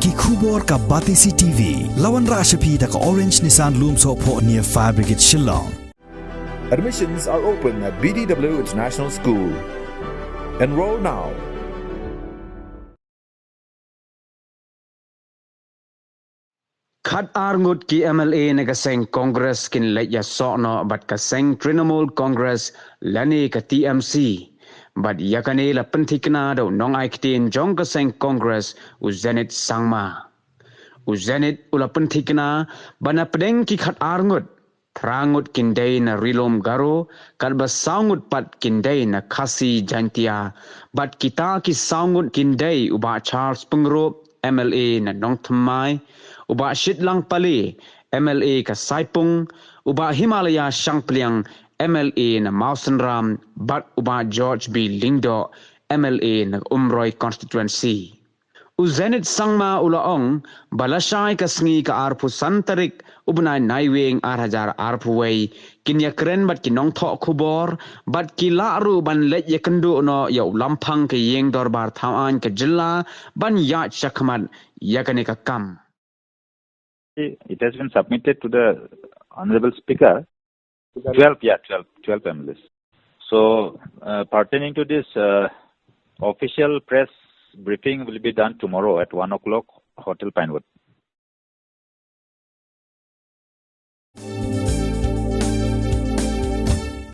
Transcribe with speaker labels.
Speaker 1: ki khubor ka Batisi TV lawan ra shapi da ka Orange Nissan Loom so pho near Fire Brigade Shillong.
Speaker 2: Admissions are open at BDW International School. Enroll now.
Speaker 3: Khat arngut ki MLA na kaseng Congress kin leya sono bat kaseng Trinamool Congress lani ka TMC bat yakane la pentikna do nong aiktin jong kaseng Congress uzenit sangma uzenit ula pentikna bana pedeng ki khat arngut prangut kindai na rilom garo kalba saungut pat kindai na khasi jantia bat kita ki saungut kindai uba Charles Pengrop MLA na nong thamai uba Shitlang Pali MLA ka Saipung uba Himalaya Shangpliang MLA na Mausan Ram bat uba George B Lingdo MLA na Umroi constituency uzenit sangma ulaong balasai kasngi ka arpu santarik ubnai naiwing 8,000 arpu wei kinya kren bat kinong tho khubor bat kilaru ban let yakendu no ya lampang ke yeng dorbar thawan ke jilla ban ya chakmat yakane ka kam.
Speaker 4: It has been submitted to the Honorable Speaker, 12 MLAs. So, pertaining to this, official press briefing will be done tomorrow at 1 o'clock, Hotel Pinewood.